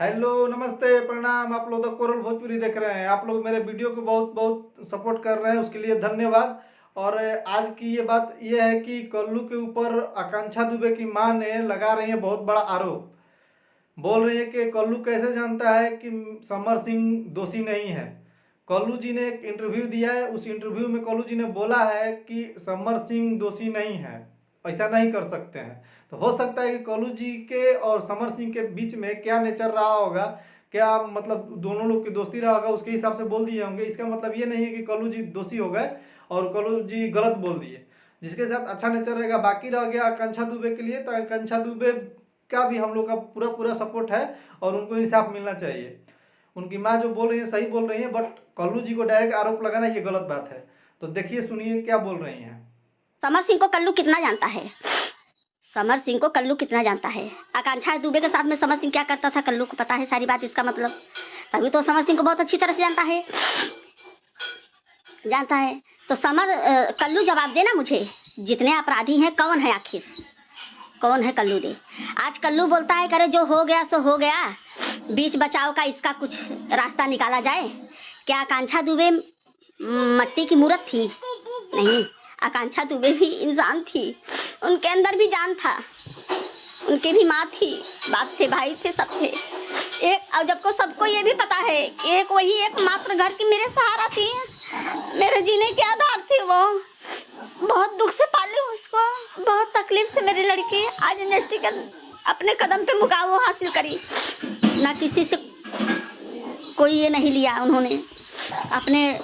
Hello, नमस्ते, प्रणाम। आप लोग द कोरल भोजपुरी देख रहे हैं। आप लोग मेरे वीडियो को बहुत बहुत सपोर्ट कर रहे हैं, उसके लिए धन्यवाद। और आज की ये बात ये है कि कल्लू के ऊपर आकांक्षा दुबे की मां ने लगा रही है बहुत बड़ा आरोप। बोल रही है कि कल्लू कैसे जानता है कि समर सिंह दोषी नहीं है। कल्लू जी ने एक इंटरव्यू दिया है, उस इंटरव्यू में कल्लू जी ने बोला है कि समर सिंह दोषी नहीं है, ऐसा नहीं कर सकते हैं। तो हो सकता है कि कल्लू जी के और समर सिंह के बीच में क्या नेचर रहा होगा, क्या मतलब दोनों लोग की दोस्ती रहा होगा, उसके हिसाब से बोल दिए होंगे। इसका मतलब ये नहीं है कि कल्लू जी दोषी हो गए और कल्लू जी गलत बोल दिए। जिसके साथ अच्छा नेचर रहेगा। बाकी रह गया आकांक्षा दुबे के लिए, तो आकांक्षा दुबे का भी हम लोग का पूरा पूरा सपोर्ट है और उनको इंसाफ मिलना चाहिए। उनकी माँ जो बोल रही है सही बोल रही है, बट कल्लू जी को डायरेक्ट आरोप लगाना ये गलत बात है। तो देखिए, सुनिए क्या बोल रही हैं। समर सिंह को कल्लू कितना जानता है? समर सिंह को कल्लू कितना जानता है? आकांक्षा दुबे के साथ में समर सिंह क्या करता था कल्लू को पता है सारी बात। इसका मतलब तभी तो समर सिंह को बहुत अच्छी तरह से जानता है। तो कल्लू जवाब देना मुझे, जितने अपराधी हैं कौन है आखिर, कौन है कल्लू दे। आज कल्लू बोलता है करे जो हो गया सो हो गया, बीच बचाव का इसका कुछ रास्ता निकाला जाए। क्या आकांक्षा दुबे मट्टी की मूरत थी? नहीं, आकांक्षा दुबे भी इंसान थी, उनके अंदर भी जान था, उनके भी माँ थी, बाप थे, भाई थे, सब थे एक। और जबको सबको ये भी पता है कि एक वही एक मात्र घर की मेरे सहारा थी, मेरे जीने के आधार थी। वो बहुत दुख से पाली उसको, बहुत तकलीफ से मेरी लड़की आज इंडस्ट्री के अपने कदम पे मुकाम हासिल करी। ना किसी से कोई ये नहीं लिया, उन्होंने अपने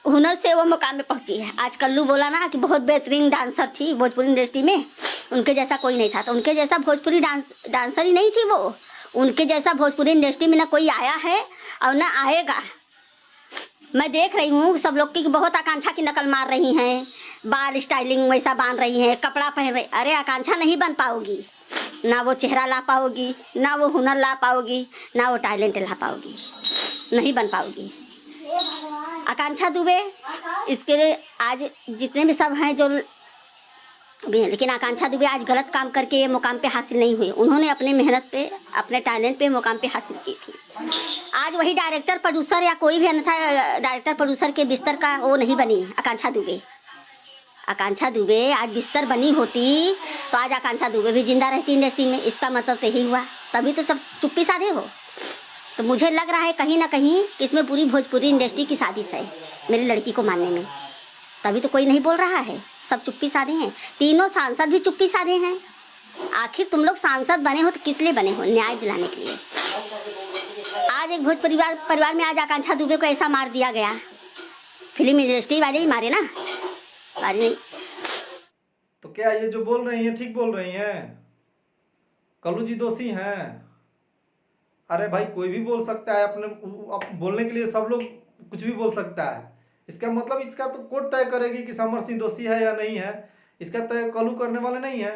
हुनर से वो मुकाम में पहुंची है। आज कल्लू बोला ना कि बहुत बेहतरीन डांसर थी भोजपुरी इंडस्ट्री में, उनके जैसा कोई नहीं था। तो उनके जैसा भोजपुरी डांसर ही नहीं थी वो, उनके जैसा भोजपुरी इंडस्ट्री में ना कोई आया है और ना आएगा। मैं देख रही हूँ सब लोग की बहुत आकांक्षा की नकल मार रही हैं, बाल स्टाइलिंग वैसा बांध रही हैं, कपड़ा पहन रही। अरे आकांक्षा नहीं बन पाओगी, ना वो चेहरा ला पाओगी, ना वो हुनर ला पाओगी, ना वो टैलेंट ला पाओगी, नहीं बन पाओगी आकांक्षा दुबे। इसके लिए आज जितने भी सब हैं जो भी हैं, लेकिन आकांक्षा दुबे आज गलत काम करके ये मुकाम पे हासिल नहीं हुए। उन्होंने अपने मेहनत पे, अपने टैलेंट पे मुकाम पे हासिल की थी। आज वही डायरेक्टर प्रोड्यूसर या कोई भी अन्यथा डायरेक्टर प्रोड्यूसर के बिस्तर का वो नहीं बनी आकांक्षा दुबे। आकांक्षा दुबे आज बिस्तर बनी होती तो आज आकांक्षा दुबे भी जिंदा रहती इंडस्ट्री में। इसका मतलब तो यही हुआ, तभी तो सब चुप्पी साधे हो। तो मुझे लग रहा है कहीं ना कहीं कि इसमें पूरी भोजपुरी इंडस्ट्री की साजिश है मेरी लड़की को मारने में, तभी तो कोई नहीं बोल रहा है, सब चुप्पी साधे हैं। तीनों सांसद भी चुप्पी साधे हैं। आखिर तुम लोग सांसद बने हो तो किस लिए बने हो? न्याय दिलाने के लिए। आज एक भोजपुरी परिवार में आज आकांक्षा दुबे को ऐसा मार दिया गया। फिल्म इंडस्ट्री वाले ही मारे ना, मारे नहीं। तो क्या ये जो बोल रही हैं ठीक बोल रही हैं? कल्लू जी दोषी हैं? अरे भाई, कोई भी बोल सकता है। बोलने के लिए सब लोग कुछ भी बोल सकता है। इसका मतलब इसका तो कोर्ट तय करेगी कि समर सिंह दोषी है या नहीं है। इसका तय कल्लू करने वाले नहीं है।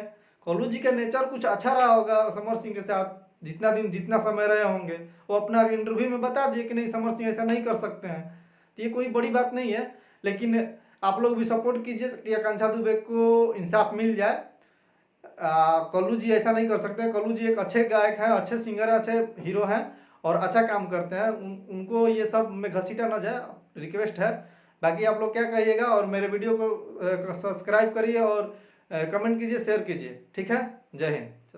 कल्लू जी का नेचर कुछ अच्छा रहा होगा समर सिंह के साथ, जितना समय रहे होंगे। वो अपना इंटरव्यू में बता दिए कि नहीं, समर सिंह ऐसा नहीं कर सकते हैं। तो ये कोई बड़ी बात नहीं है। लेकिन आप लोग भी सपोर्ट कीजिए कि आकांक्षा दुबे को इंसाफ मिल जाए। कल्लू जी ऐसा नहीं कर सकते। कल्लू जी एक अच्छे गायक हैं, अच्छे सिंगर हैं, अच्छे हीरो हैं और अच्छा काम करते हैं। उनको ये सब में घसीटा ना जाए, रिक्वेस्ट है। बाकी आप लोग क्या कहिएगा, और मेरे वीडियो को सब्सक्राइब करिए और कमेंट कीजिए, शेयर कीजिए। ठीक है, जय हिंद।